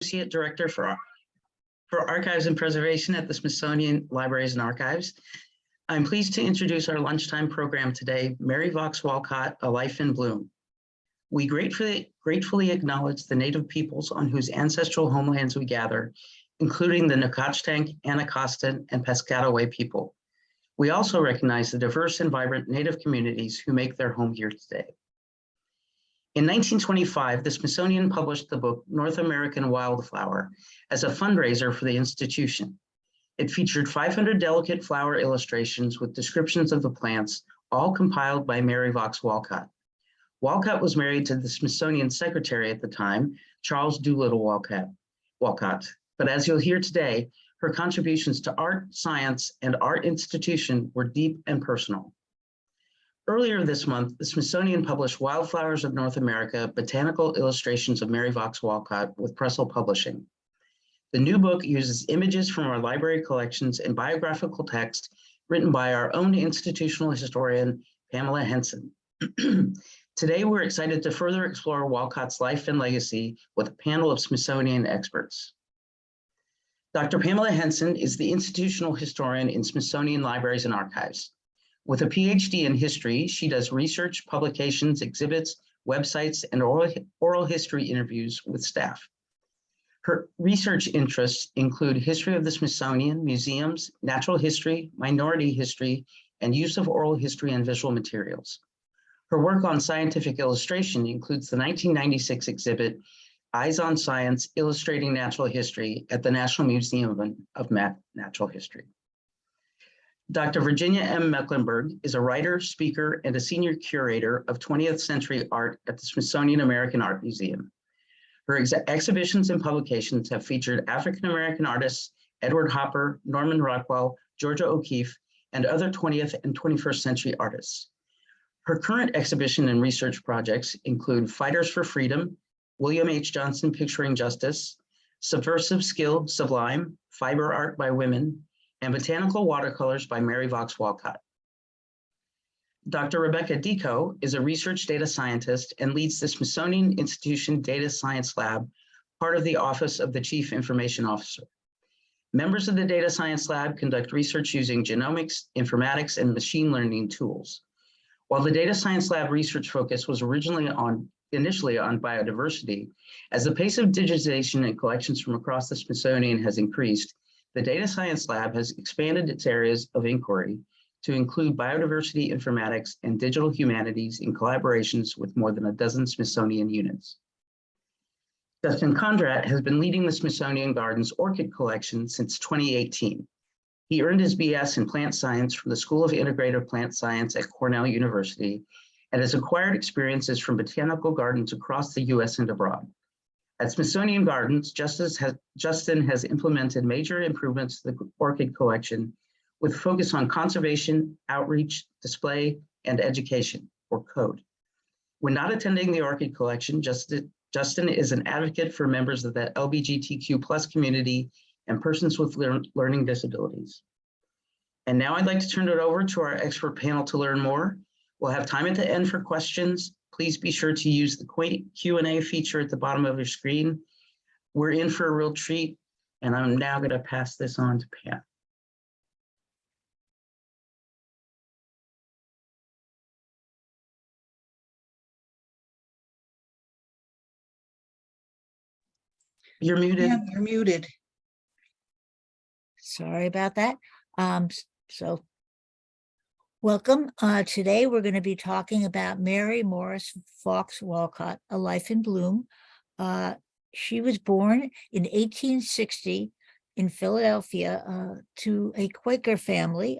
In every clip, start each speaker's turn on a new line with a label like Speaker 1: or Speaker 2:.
Speaker 1: Associate Director for Archives and Preservation at the Smithsonian Libraries and Archives. I'm pleased to introduce our lunchtime program today, Mary Vaux Walcott, A Life in Bloom. We gratefully acknowledge the Native peoples on whose ancestral homelands we gather, including the Nacotchtank, Anacostan, and Piscataway people. We also recognize the diverse and vibrant Native communities who make their home here today. In 1925, the Smithsonian published the book North American Wildflower as a fundraiser for the institution. It featured 500 delicate flower illustrations with descriptions of the plants, all compiled by Mary Vaux Walcott. Walcott was married to the Smithsonian secretary at the time, Charles Doolittle Walcott. But as you'll hear today, her contributions to art, science, and art institution were deep and personal. Earlier this month, the Smithsonian published Wildflowers of North America, Botanical Illustrations of Mary Vaux Walcott with Pressel Publishing. The new book uses images from our library collections and biographical text written by our own institutional historian, Pamela Henson. Today, we're excited to further explore Walcott's life and legacy with a panel of Smithsonian experts. Dr. Pamela Henson is the institutional historian in Smithsonian Libraries and Archives. With a PhD in history, she does research, publications, exhibits, websites, and oral history interviews with staff. Her research interests include history of the Smithsonian, museums, natural history, minority history, and use of oral history and visual materials. Her work on scientific illustration includes the 1996 exhibit, Eyes on Science, Illustrating Natural History at the National Museum of Natural History. Dr. Virginia M. Mecklenburg is a writer, speaker, and a senior curator of 20th century art at the Smithsonian American Art Museum. Her exhibitions and publications have featured African-American artists, Edward Hopper, Norman Rockwell, Georgia O'Keeffe, and other 20th and 21st century artists. Her current exhibition and research projects include Fighters for Freedom, William H. Johnson Picturing Justice, Subversive Skill Sublime, Fiber Art by Women, and Botanical Watercolors by Mary Vaux Walcott. Dr. Rebecca Dikow is a research data scientist and leads the Smithsonian Institution Data Science Lab, part of the Office of the Chief Information Officer. Members of the Data Science Lab conduct research using genomics, informatics, and machine learning tools. While the Data Science Lab research focus was initially on biodiversity, as the pace of digitization and collections from across the Smithsonian has increased, the Data Science Lab has expanded its areas of inquiry to include biodiversity informatics and digital humanities in collaborations with more than a dozen Smithsonian units. Justin Kondrat has been leading the Smithsonian Gardens Orchid collection since 2018. He earned his BS in plant science from the School of Integrative Plant Science at Cornell University and has acquired experiences from botanical gardens across the US and abroad. At Smithsonian Gardens, Justin has implemented major improvements to the orchid collection with focus on conservation, outreach, display, and education, or CODE. When not attending the orchid collection, Justin is an advocate for members of the LGBTQ+ community and persons with learning disabilities. And now I'd like to turn it over to our expert panel to learn more. We'll have time at the end for questions. Please be sure to use the Q&A feature at the bottom of your screen. We're in for a real treat, and I'm now going to pass this on to Pam. You're muted.
Speaker 2: Yeah, you're muted.
Speaker 3: Sorry about that. Welcome. Today we're going to be talking about Mary Morris Vaux Walcott, A Life in Bloom. She was born in 1860 in Philadelphia to a Quaker family,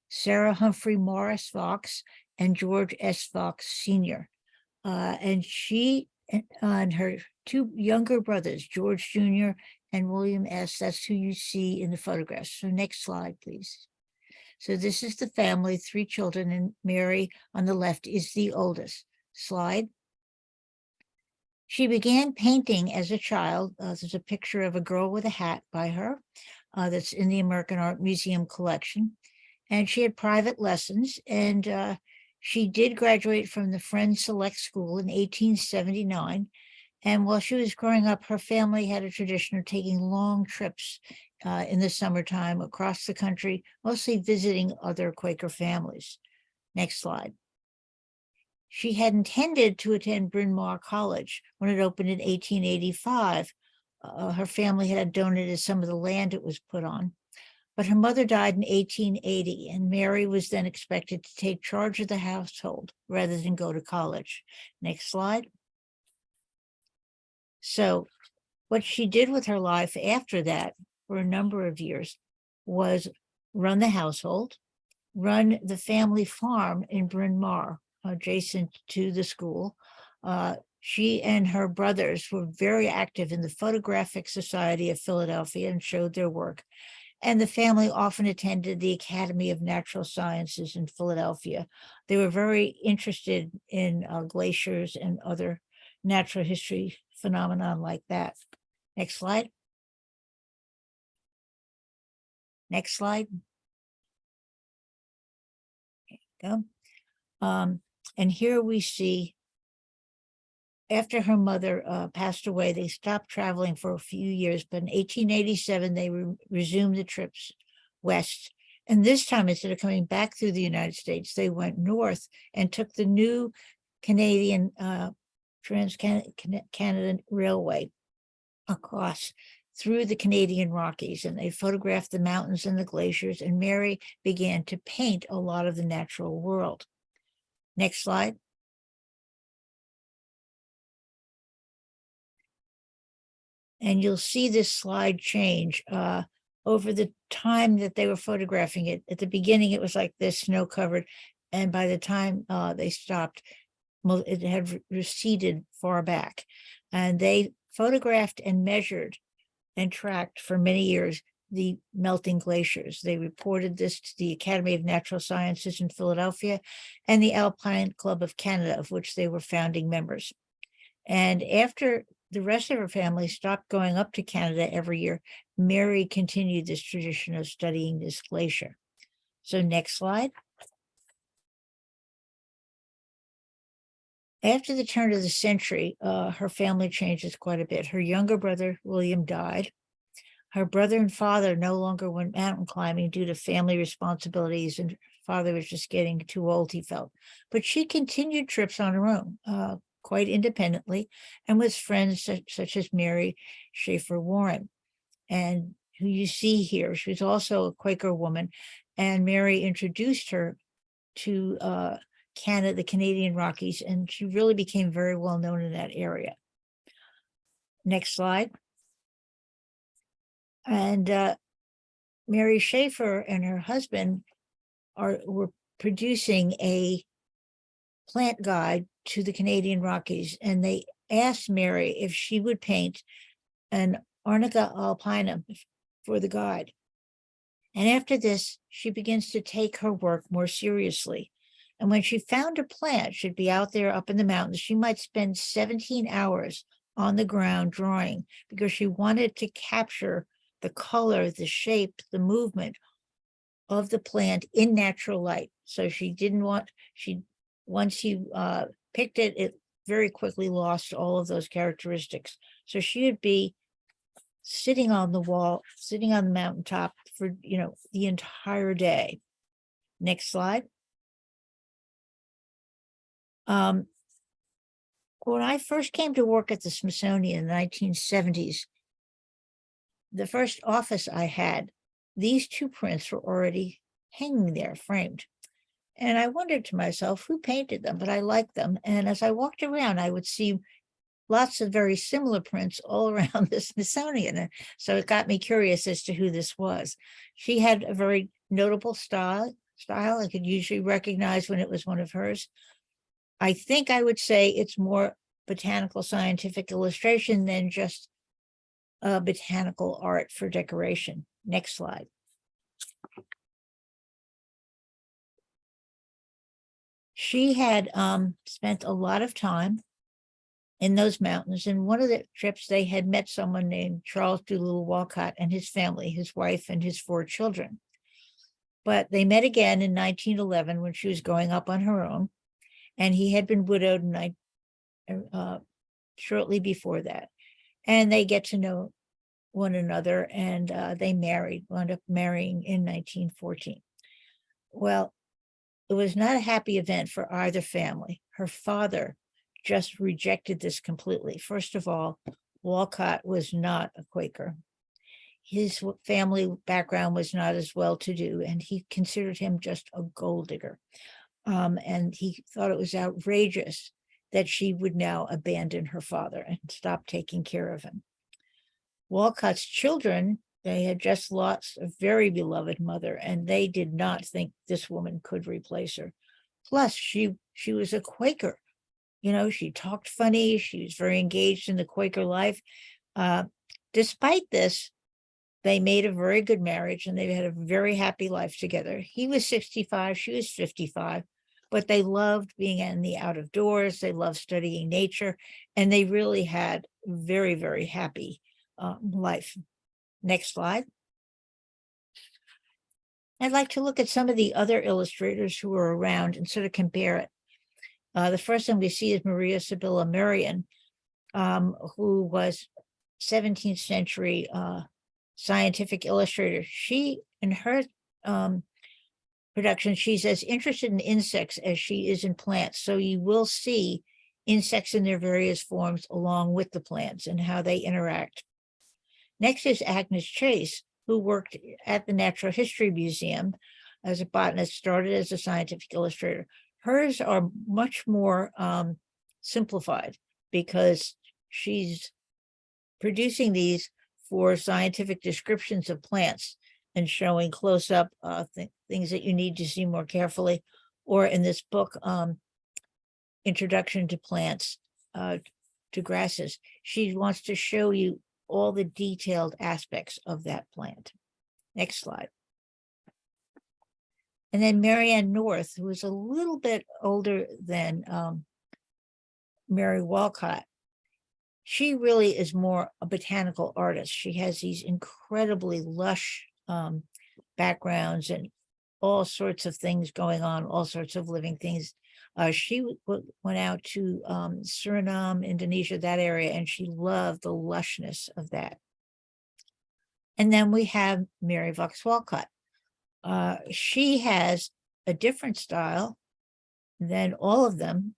Speaker 3: Sarah Humphrey Morris Vaux and George S. Vaux Sr. And she and her two younger brothers, George Jr. and William S. That's who you see in the photographs. So next slide, please. So this is the family, 3 children, and Mary on the left is the oldest. Slide. She began painting as a child. There's a picture of a girl with a hat by her that's in the American Art Museum collection. And she had private lessons, and she did graduate from the Friends Select School in 1879. And while she was growing up, her family had a tradition of taking long trips in the summertime across the country, mostly visiting other Quaker families. Next slide. She had intended to attend Bryn Mawr College when it opened in 1885. Her family had donated some of the land it was put on. But her mother died in 1880, and Mary was then expected to take charge of the household rather than go to college. Next slide. So what she did with her life after that for a number of years was run the household, run the family farm in Bryn Mawr, adjacent to the school. She and her brothers were very active in the Photographic Society of Philadelphia and showed their work. And the family often attended the Academy of Natural Sciences in Philadelphia. They were very interested in glaciers and other natural history phenomenon like that. Next slide. Next slide. There you go. And here we see, after her mother passed away, they stopped traveling for a few years, but in 1887, they resumed the trips west. And this time, instead of coming back through the United States, they went north and took the new Canadian Trans-Canada Railway across through the Canadian Rockies, and they photographed the mountains and the glaciers, and Mary began to paint a lot of the natural world. Next slide. And you'll see this slide change over the time that they were photographing it. At the beginning, it was like this, snow-covered, and by the time they stopped, it had receded far back. And they photographed and measured and tracked for many years the melting glaciers. They reported this to the Academy of Natural Sciences in Philadelphia and the Alpine Club of Canada, of which they were founding members. And after the rest of her family stopped going up to Canada every year, Mary continued this tradition of studying this glacier. So next slide. After the turn of the century, her family changes quite a bit. Her younger brother, William, died. Her brother and father no longer went mountain climbing due to family responsibilities, and father was just getting too old, he felt. But she continued trips on her own, quite independently, and with friends such as Mary Schaefer Warren, and who you see here. She was also a Quaker woman, and Mary introduced her to Canada, the Canadian Rockies, and she really became very well known in that area. Next slide. And Mary Schaefer and her husband were producing a plant guide to the Canadian Rockies, and they asked Mary if she would paint an Arnica alpina for the guide. And after this, she begins to take her work more seriously. And when she found a plant, she'd be out there up in the mountains, she might spend 17 hours on the ground drawing, because she wanted to capture the color, the shape, the movement of the plant in natural light. So she didn't want, once you picked it, it very quickly lost all of those characteristics. So she would be sitting on the wall, sitting on the mountaintop for, the entire day. Next slide. When I first came to work at the Smithsonian in the 1970s, the first office I had, these two prints were already hanging there, framed. And I wondered to myself, who painted them? But I liked them. And as I walked around, I would see lots of very similar prints all around the Smithsonian. And so it got me curious as to who this was. She had a very notable style. I could usually recognize when it was one of hers. I think I would say it's more botanical scientific illustration than just botanical art for decoration. Next slide. She had spent a lot of time in those mountains. And one of the trips, they had met someone named Charles Vaux Walcott and his family, his wife and his 4 children. But they met again in 1911 when she was going up on her own. And he had been widowed in shortly before that. And they get to know one another, and they wound up marrying in 1914. Well, it was not a happy event for either family. Her father just rejected this completely. First of all, Walcott was not a Quaker. His family background was not as well-to-do, and he considered him just a gold digger. And he thought it was outrageous that she would now abandon her father and stop taking care of him. Walcott's children, they had just lost a very beloved mother, and they did not think this woman could replace her. Plus, she was a Quaker. You know, she talked funny. She was very engaged in the Quaker life. Despite this, they made a very good marriage, and they had a very happy life together. He was 65, she was 55, but they loved being in the out of doors. They loved studying nature, and they really had very, very happy life. Next slide. I'd like to look at some of the other illustrators who were around and sort of compare it. The first one we see is Maria Sibylla Merian, who was 17th century scientific illustrator. She, in her production, she's as interested in insects as she is in plants. So you will see insects in their various forms along with the plants and how they interact. Next is Agnes Chase, who worked at the Natural History Museum as a botanist, started as a scientific illustrator. Hers are much more simplified because she's producing these for scientific descriptions of plants and showing close up things that you need to see more carefully. Or in this book, Introduction to Plants, to Grasses, she wants to show you all the detailed aspects of that plant. Next slide. And then Marianne North, who is a little bit older than Mary Walcott. She really is more a botanical artist. She has these incredibly lush backgrounds and all sorts of things going on, all sorts of living things. She went out to Suriname, Indonesia, that area, and she loved the lushness of that. And then we have Mary Vaux Walcott. She has a different style than all of them.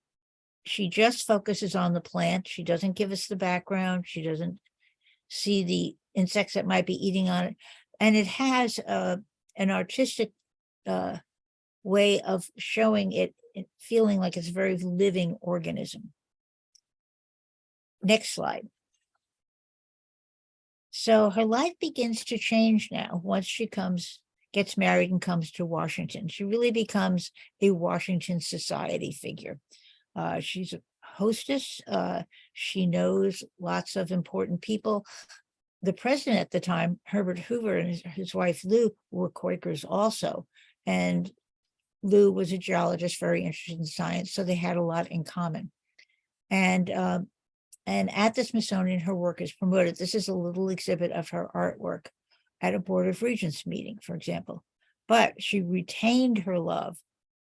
Speaker 3: She just focuses on the plant. She doesn't give us the background. She doesn't see the insects that might be eating on it. And it has an artistic way of showing it, feeling like it's a very living organism. Next slide. So her life begins to change now once she gets married and comes to Washington. She really becomes a Washington Society figure. She's a hostess. She knows lots of important people. The president at the time, Herbert Hoover, and his wife Lou were Quakers also. And Lou was a geologist, very interested in science, so they had a lot in common. And at the Smithsonian, her work is promoted. This is a little exhibit of her artwork at a Board of Regents meeting, for example. But she retained her love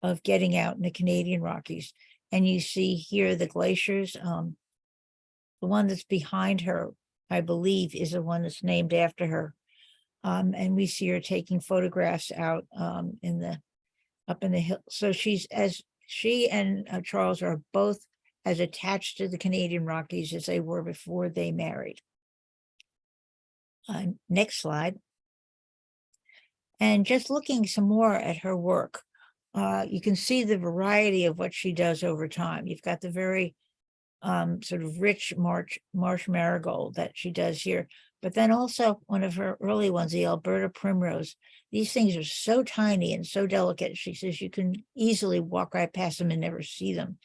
Speaker 3: of getting out in the Canadian Rockies. And you see here the glaciers. The one that's behind her, I believe, is the one that's named after her. And we see her taking photographs out up in the hill. So she and Charles are both as attached to the Canadian Rockies as they were before they married. Next slide. And just looking some more at her work, you can see the variety of what she does over time. You've got the very sort of rich marsh marigold that she does here, but then also one of her early ones, the Alberta primrose. These things are so tiny and so delicate. She says you can easily walk right past them and never see them.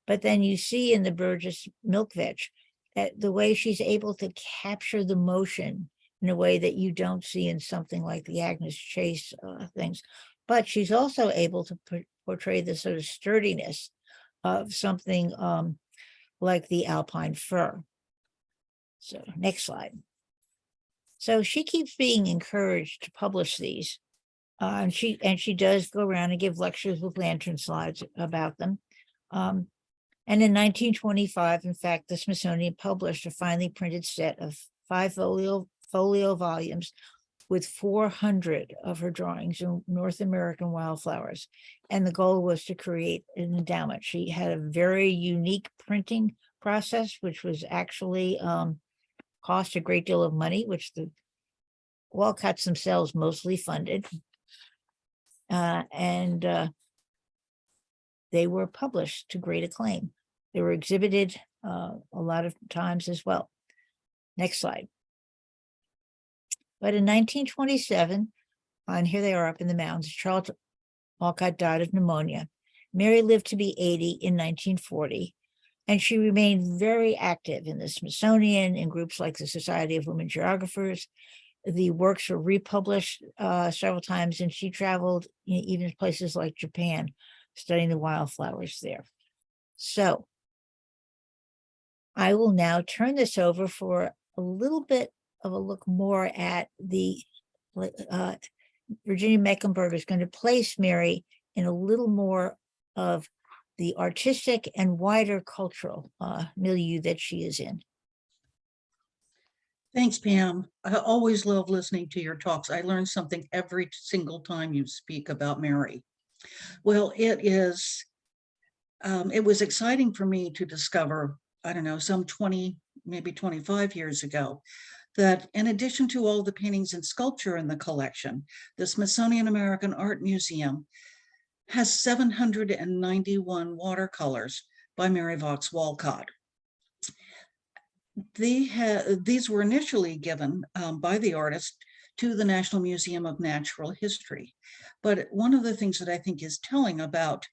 Speaker 3: But then you see in the Burgess milk vetch that the way she's able to capture the motion in a way that you don't see in something like the Agnes Chase things. But she's also able to portray the sort of sturdiness of something like the alpine fir. So next slide. So she keeps being encouraged to publish these. And she does go around and give lectures with lantern slides about them. And in 1925, in fact, the Smithsonian published a finely printed set of 5 folio volumes with 400 of her drawings in North American wildflowers. And the goal was to create an endowment. She had a very unique printing process, which was actually cost a great deal of money, which the Walcotts themselves mostly funded. And they were published to great acclaim. They were exhibited a lot of times as well. Next slide. But in 1927, and here they are up in the mountains, Charles Walcott died of pneumonia. Mary lived to be 80 in 1940, and she remained very active in the Smithsonian, in groups like the Society of Women Geographers. The works were republished several times, and she traveled even to places like Japan, studying the wildflowers there. So I will now turn this over for a little bit of a look more at the Virginia Mecklenburg is going to place Mary in a little more of the artistic and wider cultural milieu that she is in.
Speaker 2: Thanks, Pam. I always love listening to your talks. I learn something every single time you speak about Mary. Well, it was exciting for me to discover, I don't know, some 20, maybe 25 years ago, that in addition to all the paintings and sculpture in the collection, the Smithsonian American Art Museum has 791 watercolors by Mary Vaux Walcott. These were initially given by the artist to the National Museum of Natural History. But one of the things that I think is telling about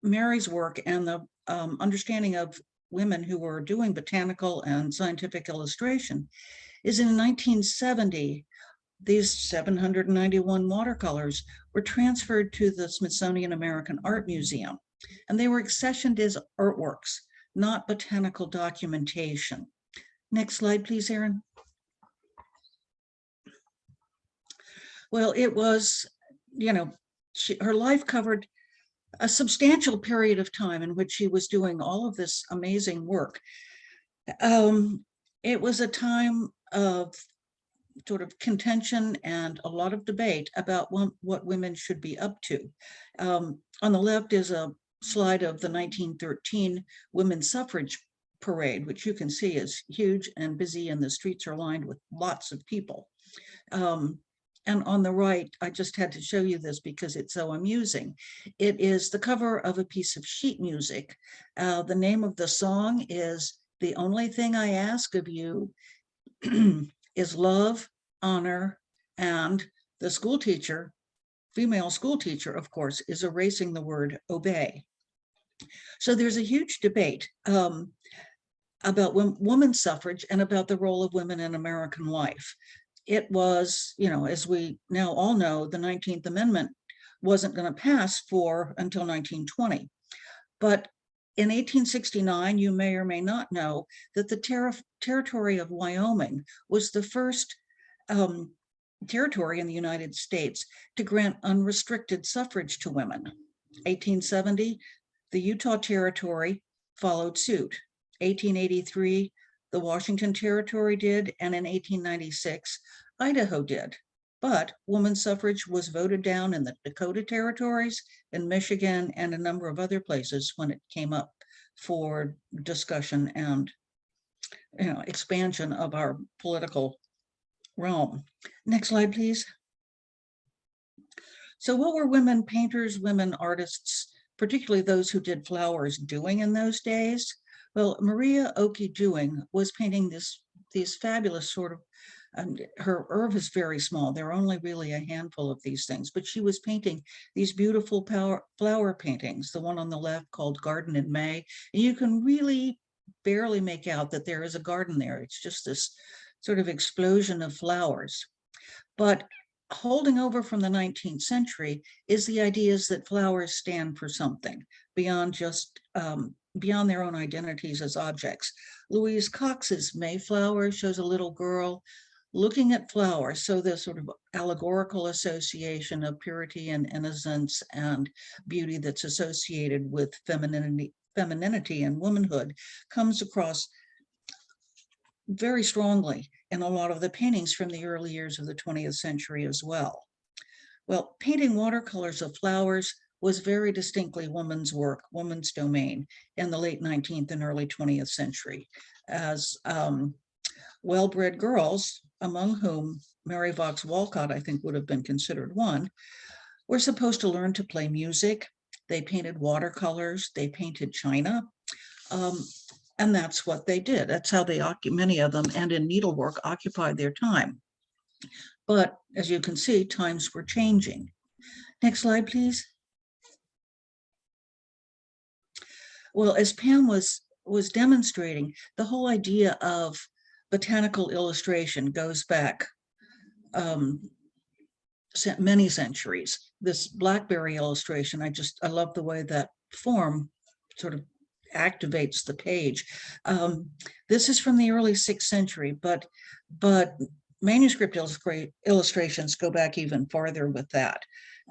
Speaker 2: Mary's work and the understanding of women who were doing botanical and scientific illustration is in 1970, these 791 watercolors were transferred to the Smithsonian American Art Museum, and they were accessioned as artworks, not botanical documentation. Next slide, please, Erin. Well, it was, her life covered a substantial period of time in which she was doing all of this amazing work. It was a time of sort of contention and a lot of debate about what women should be up to. On the left is a slide of the 1913 women's suffrage parade, which you can see is huge and busy, and the streets are lined with lots of people. And on the right, I just had to show you this because it's so amusing. It is the cover of a piece of sheet music. The name of the song is "The Only Thing I Ask of You is Love, Honor," and the school teacher, female school teacher, of course, is erasing the word "obey." So there's a huge debate about women's suffrage and about the role of women in American life. It was, as we now all know, the 19th Amendment wasn't going to pass until 1920. But in 1869, you may or may not know that the territory of Wyoming was the first territory in the United States to grant unrestricted suffrage to women. 1870, the Utah Territory followed suit. 1883, the Washington Territory did, and in 1896, Idaho did. But women's suffrage was voted down in the Dakota Territories, in Michigan, and a number of other places when it came up for discussion and expansion of our political realm. Next slide, please. So what were women painters, women artists, particularly those who did flowers, doing in those days? Well, Maria Oakey Dewing was painting these fabulous sort of, her oeuvre is very small. There are only really a handful of these things, but she was painting these beautiful flower paintings, the one on the left called Garden in May. And you can really barely make out that there is a garden there. It's just this sort of explosion of flowers. But holding over from the 19th century is the ideas that flowers stand for something beyond just beyond their own identities as objects. Louise Cox's Mayflower shows a little girl looking at flowers, so the sort of allegorical association of purity and innocence and beauty that's associated with femininity femininity and womanhood comes across very strongly in a lot of the paintings from the early years of the 20th century as well. Well, painting watercolors of flowers was very distinctly woman's work, woman's domain in the late 19th and early 20th century, as well-bred girls, among whom Mary Vaux Walcott, I think, would have been considered one, were supposed to learn to play music. They painted watercolors, they painted china, and that's what they did. That's how they, many of them, and in needlework, occupied their time. But as you can see, times were changing. Next slide, please. Well, as Pam was demonstrating, the whole idea of botanical illustration goes back many centuries. This blackberry illustration, I love the way that form sort of activates the page. This is from the early 6th century, but manuscript illustrations go back even farther with that.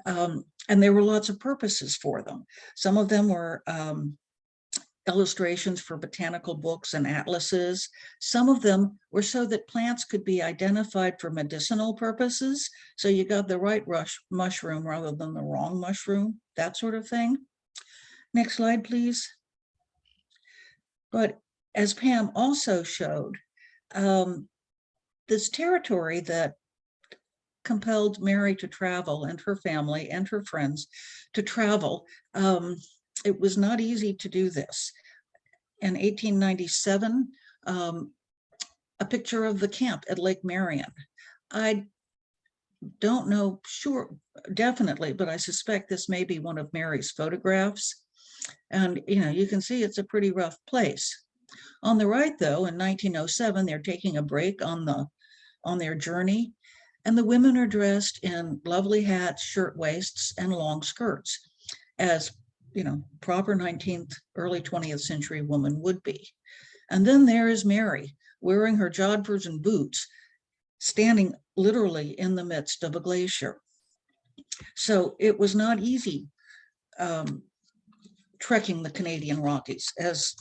Speaker 2: And there were lots of purposes for them. Some of them were illustrations for botanical books and atlases. Some of them were so that plants could be identified for medicinal purposes. So you got the right mushroom rather than the wrong mushroom, that sort of thing. Next slide, please. But as Pam also showed, this territory that compelled Mary to travel, and her family and her friends to travel, it was not easy to do this. In 1897, a picture of the camp at Lake Marion. I don't know, sure, definitely, but I suspect this may be one of Mary's photographs. And, you can see it's a pretty rough place. On the right, though, in 1907, they're taking a break on their journey, and the women are dressed in lovely hats, shirtwaists, and long skirts, as proper 19th, early 20th century woman would be. And then there is Mary, wearing her jodhpurs and boots, standing literally in the midst of a glacier. So it was not easy trekking the Canadian Rockies. As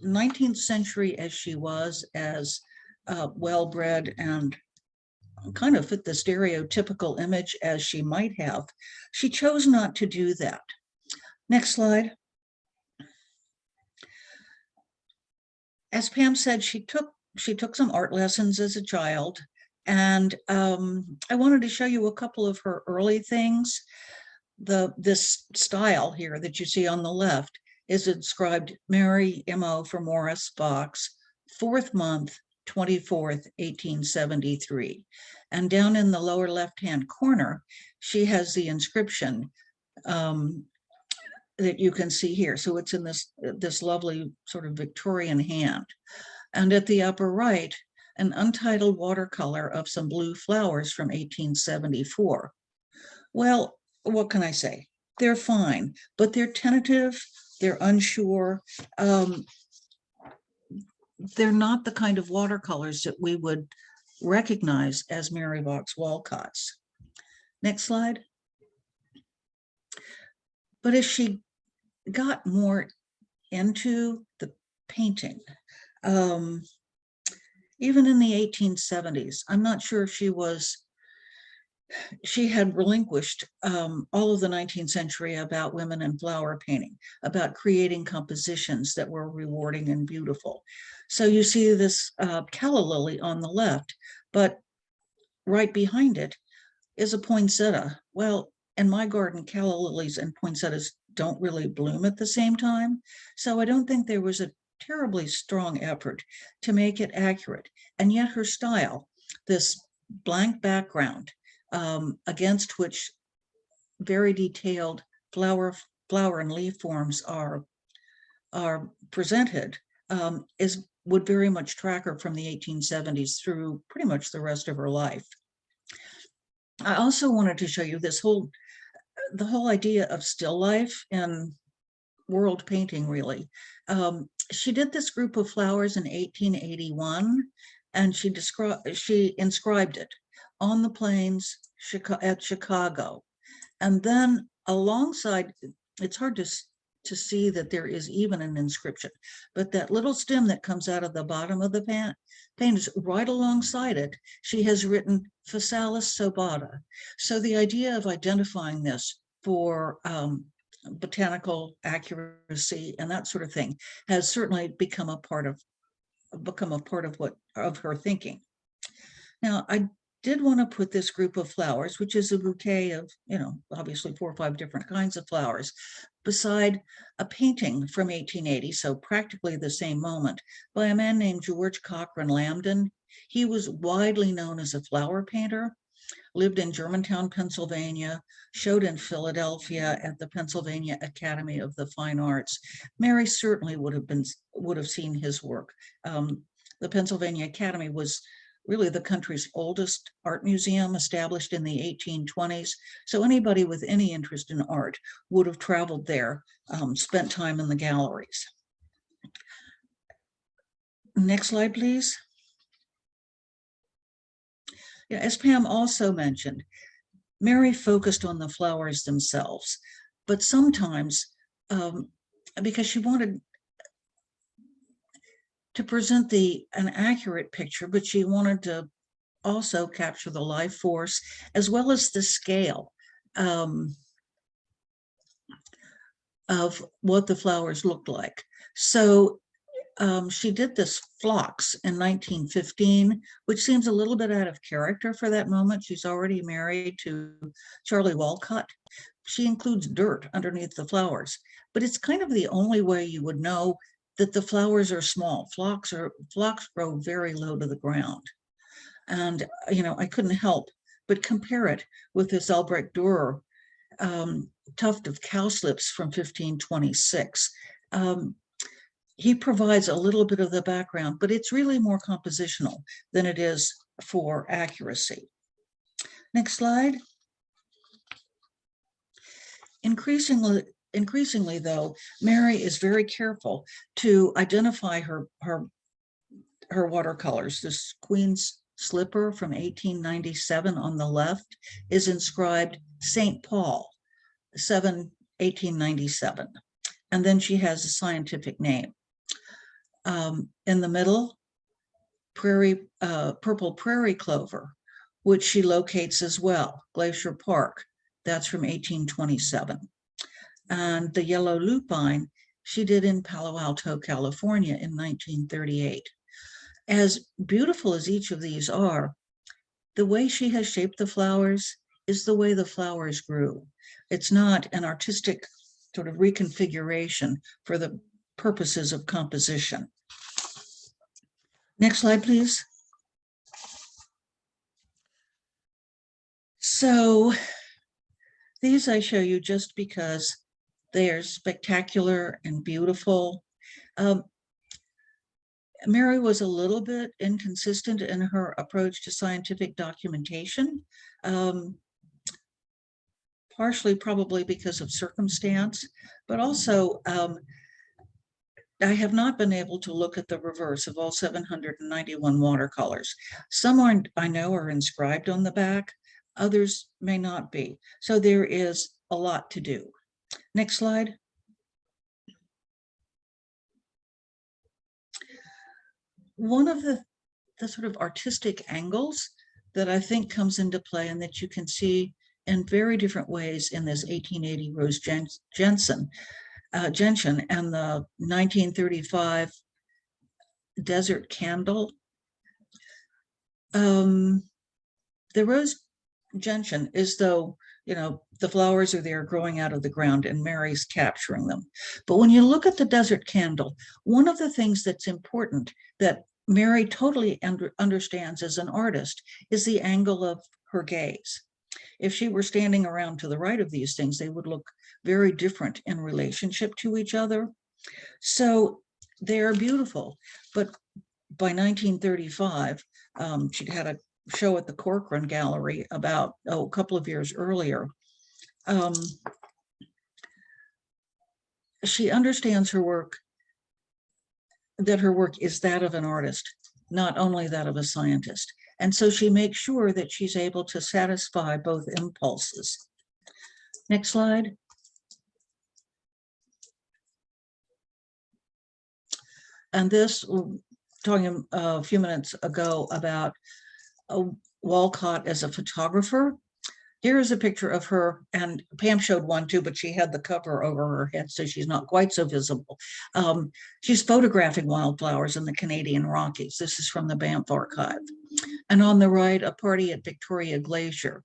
Speaker 2: 19th century as she was, as well-bred and kind of fit the stereotypical image as she might have, she chose not to do that. Next slide. As Pam said, she took some art lessons as a child, and I wanted to show you a couple of her early things. This style here that you see on the left is inscribed Mary M.O. for Morris Vaux, 4th month, 24th, 1873. And down in the lower left-hand corner, she has the inscription that you can see here. So it's in this lovely sort of Victorian hand. And at the upper right, an untitled watercolor of some blue flowers from 1874. Well, what can I say? They're fine, but they're tentative, they're unsure. They're not the kind of watercolors that we would recognize as Mary Vaux Walcott's. Next slide. But as she got more into the painting, even in the 1870s, I'm not sure if she had relinquished all of the 19th century about women in flower painting, about creating compositions that were rewarding and beautiful. So you see this calla lily on the left, but right behind it is a poinsettia. Well, in my garden, calla lilies and poinsettias don't really bloom at the same time. So I don't think there was a terribly strong effort to make it accurate. And yet her style, this blank background, against which very detailed flower and leaf forms are presented, would very much track her from the 1870s through pretty much the rest of her life. I also wanted to show you the whole idea of still life in world painting, really. She did this group of flowers in 1881, and she inscribed it on the plains at Chicago. And then alongside, it's hard to to see that there is even an inscription. But that little stem that comes out of the bottom of the paint is right alongside it. She has written Physalis sobata. So the idea of identifying this for botanical accuracy and that sort of thing has certainly become a part of her thinking. Now, I did want to put this group of flowers, which is a bouquet of, obviously 4 or 5 different kinds of flowers, beside a painting from 1880, so practically the same moment, by a man named George Cochran Lambden. He was widely known as a flower painter, lived in Germantown, Pennsylvania, showed in Philadelphia at the Pennsylvania Academy of the Fine Arts. Mary certainly would have seen his work. The Pennsylvania Academy was really the country's oldest art museum, established in the 1820s. So anybody with any interest in art would have traveled there, spent time in the galleries. Next slide, please. Yeah, as Pam also mentioned, Mary focused on the flowers themselves, but sometimes because she wanted to present an accurate picture, but she wanted to also capture the life force as well as the scale of what the flowers looked like. So she did this phlox in 1915, which seems a little bit out of character for that moment. She's already married to Charlie Walcott. She includes dirt underneath the flowers, but it's kind of the only way you would know that the flowers are small. Phlox grow very low to the ground. And, I couldn't help but compare it with this Albrecht Dürer tuft of cowslips from 1526. He provides a little bit of the background, but it's really more compositional than it is for accuracy. Next slide. Increasingly, though, Mary is very careful to identify her watercolors. This Queen's Slipper from 1897 on the left is inscribed St. Paul, 1897. And then she has a scientific name. In the middle, purple prairie clover, which she locates as well, Glacier Park. That's from 1827. And the yellow lupine she did in Palo Alto, California in 1938. As beautiful as each of these are, the way she has shaped the flowers is the way the flowers grew. It's not an artistic sort of reconfiguration for the purposes of composition. Next slide, please. So these I show you just because they are spectacular and beautiful. Mary was a little bit inconsistent in her approach to scientific documentation, partially probably because of circumstance, but also I have not been able to look at the reverse of all 791 watercolors. Some I know are inscribed on the back, others may not be. So there is a lot to do. Next slide. One of the sort of artistic angles that I think comes into play and that you can see in very different ways in this 1880 Rose Gentian and the 1935 Desert Candle. The Rose Gentian is though, the flowers are there growing out of the ground and Mary's capturing them. But when you look at the Desert Candle, one of the things that's important that Mary totally understands as an artist is the angle of her gaze. If she were standing around to the right of these things, they would look very different in relationship to each other. So they are beautiful. But by 1935, she'd had a show at the Corcoran Gallery about a couple of years earlier. She understands her work, that her work is that of an artist, not only that of a scientist. And so she makes sure that she's able to satisfy both impulses. Next slide. And this, talking a few minutes ago about Walcott as a photographer. Here is a picture of her, and Pam showed one too, but she had the cover over her head, so she's not quite so visible. She's photographing wildflowers in the Canadian Rockies. This is from the Banff Archive. And on the right, a party at Victoria Glacier.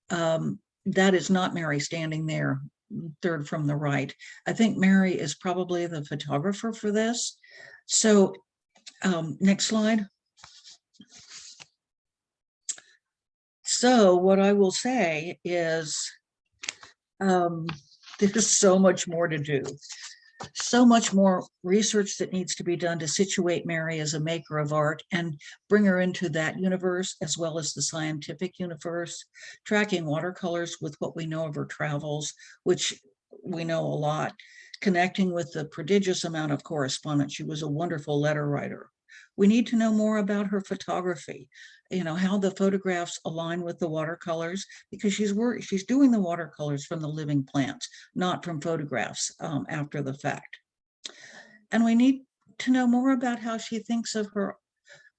Speaker 2: That is not Mary standing there, third from the right. I think Mary is probably the photographer for this. So next slide. So what I will say is there's so much more to do. So much more research that needs to be done to situate Mary as a maker of art and bring her into that universe as well as the scientific universe, tracking watercolors with what we know of her travels, which we know a lot, connecting with the prodigious amount of correspondence. She was a wonderful letter writer. We need to know more about her photography, how the photographs align with the watercolors, because she's doing the watercolors from the living plants, not from photographs after the fact. And we need to know more about how she thinks of her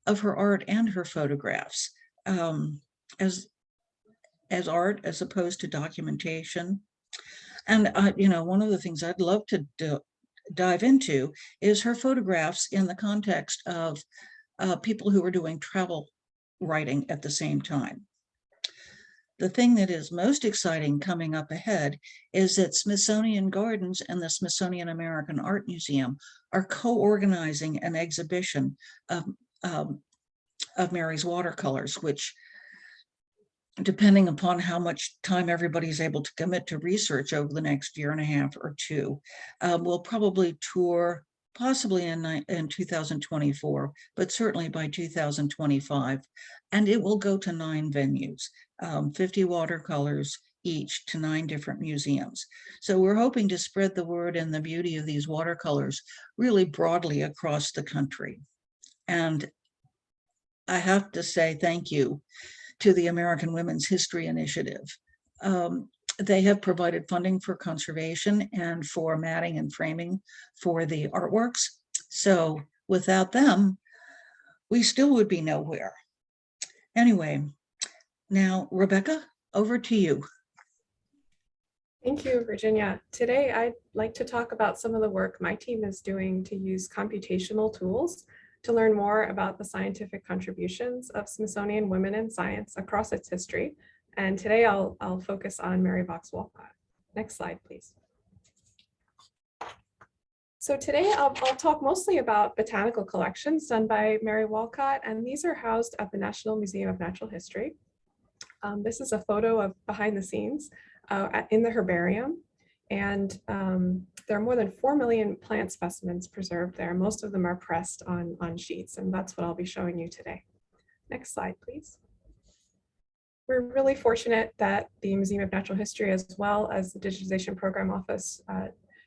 Speaker 2: art and her photographs as art as opposed to documentation. And one of the things I'd love to dive into is her photographs in the context of people who are doing travel writing at the same time. The thing that is most exciting coming up ahead is that Smithsonian Gardens and the Smithsonian American Art Museum are co-organizing an exhibition of Mary's watercolors, which, depending upon how much time everybody's able to commit to research over the next year and a half or two, will probably tour possibly in 2024, but certainly by 2025. And it will go to 9 venues, 50 watercolors each to 9 different museums. So we're hoping to spread the word and the beauty of these watercolors really broadly across the country. And I have to say thank you to the American Women's History Initiative. They have provided funding for conservation and for matting and framing for the artworks. So without them, we still would be nowhere. Anyway, now, Rebecca, over to you.
Speaker 4: Thank you, Virginia. Today, I'd like to talk about some of the work my team is doing to use computational tools to learn more about the scientific contributions of Smithsonian women in science across its history. And today I'll focus on Mary Vaux Walcott. Next slide, please. So today I'll talk mostly about botanical collections done by Mary Walcott, and these are housed at the National Museum of Natural History. This is a photo of behind the scenes in the herbarium. And there are more than 4 million plant specimens preserved there. Most of them are pressed on sheets, and that's what I'll be showing you today. Next slide, please. We're really fortunate that the Museum of Natural History, as well as the Digitization Program Office,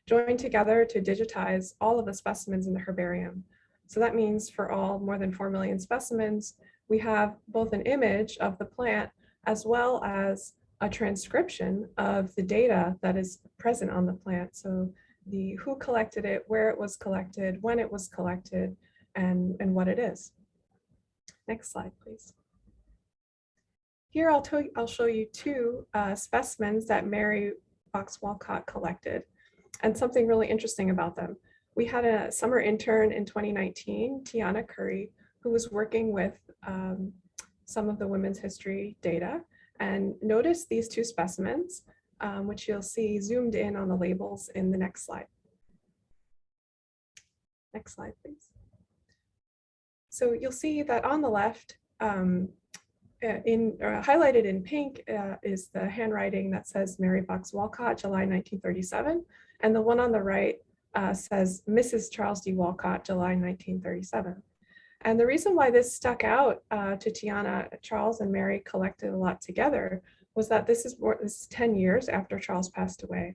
Speaker 4: joined together to digitize all of the specimens in the herbarium. So that means for all more than 4 million specimens, we have both an image of the plant as well as a transcription of the data that is present on the plant. So the who collected it, where it was collected, when it was collected, and what it is. Next slide, please. Here I'll show you 2 specimens that Mary Vaux Walcott collected, and something really interesting about them. We had a summer intern in 2019, Tiana Curry, who was working with some of the women's history data, and notice these 2 specimens, which you'll see zoomed in on the labels in the next slide. Next slide, please. So you'll see that on the left, highlighted in pink is the handwriting that says Mary Vaux Walcott, July 1937, and the one on the right says Mrs. Charles D. Walcott, July 1937. And the reason why this stuck out to Tiana, Charles and Mary collected a lot together was that this is 10 years after Charles passed away.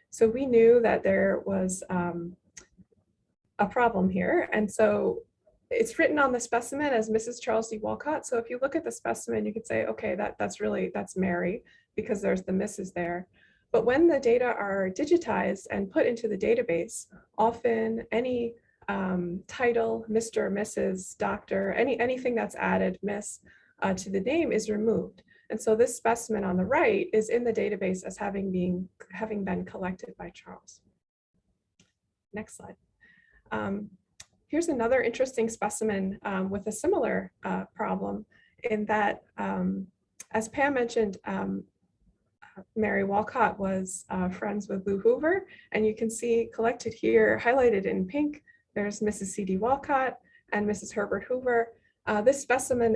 Speaker 4: So we knew that there was a problem here. And so it's written on the specimen as Mrs. Charles D. Walcott. So if you look at the specimen, you could say, okay, that's Mary, because there's the Mrs. there. But when the data are digitized and put into the database, often any title, Mr., Mrs., Doctor, anything that's added, Miss, to the name is removed. And so this specimen on the right is in the database as having been collected by Charles. Next slide. Here's another interesting specimen with a similar problem in that, as Pam mentioned, Mary Walcott was friends with Lou Hoover, and you can see collected here, highlighted in pink, there's Mrs. C.D. Walcott and Mrs. Herbert Hoover. This specimen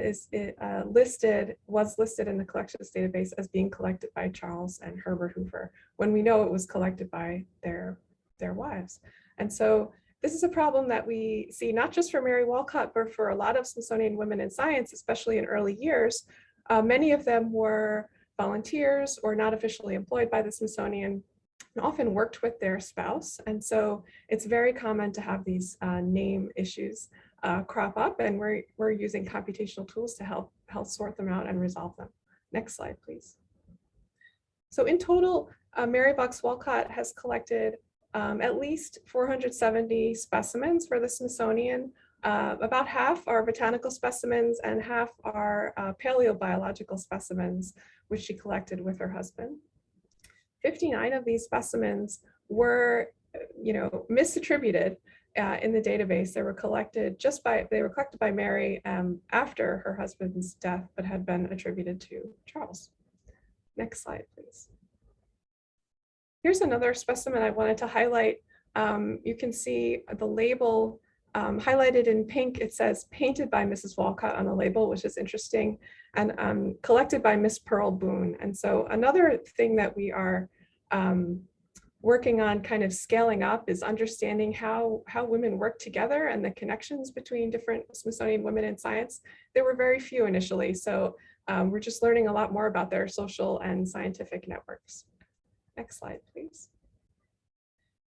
Speaker 4: was listed in the collections database as being collected by Charles and Herbert Hoover, when we know it was collected by their wives. And so this is a problem that we see not just for Mary Walcott, but for a lot of Smithsonian women in science, especially in early years. Many of them were volunteers or not officially employed by the Smithsonian, and often worked with their spouse. And so it's very common to have these name issues crop up, and we're using computational tools to help sort them out and resolve them. Next slide, please. So in total, Mary Vaux Walcott has collected at least 470 specimens for the Smithsonian. About half are botanical specimens and half are paleobiological specimens, which she collected with her husband. 59 of these specimens were, misattributed in the database. They were collected by Mary after her husband's death, but had been attributed to Charles. Next slide, please. Here's another specimen I wanted to highlight. You can see the label highlighted in pink. It says painted by Mrs. Walcott on the label, which is interesting, and collected by Miss Pearl Boone. And so another thing that we are working on kind of scaling up is understanding how women work together and the connections between different Smithsonian women in science. There were very few initially, so we're just learning a lot more about their social and scientific networks. Next slide, please.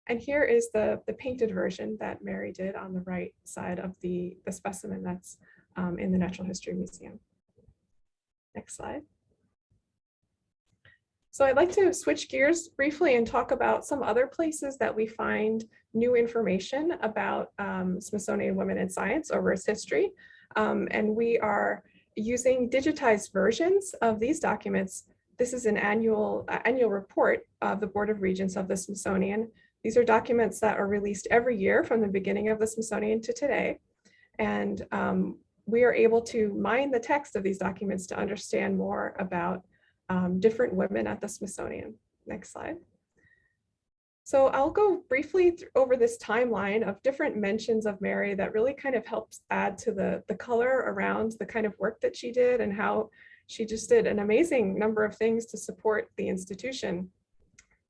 Speaker 4: And here is the painted version that Mary did on the right side of the specimen that's in the Natural History Museum. Next slide. So I'd like to switch gears briefly and talk about some other places that we find new information about Smithsonian women in science over its history. And we are using digitized versions of these documents. This is an annual report of the Board of Regents of the Smithsonian. These are documents that are released every year from the beginning of the Smithsonian to today. And we are able to mine the text of these documents to understand more about different women at the Smithsonian. Next slide. So I'll go briefly over this timeline of different mentions of Mary that really kind of helps add to the color around the kind of work that she did and how she just did an amazing number of things to support the institution.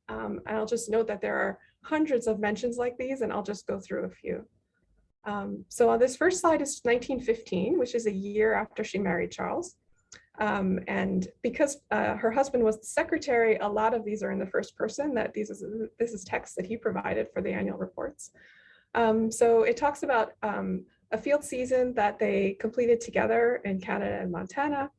Speaker 4: I'll just note that there are hundreds of mentions like these, and I'll just go through a few. So on this first slide is 1915, which is a year after she married Charles. And because her husband was the secretary, a lot of these are in the first person, that this is text that he provided for the annual reports. So it talks about a field season that they completed together in Canada and Montana.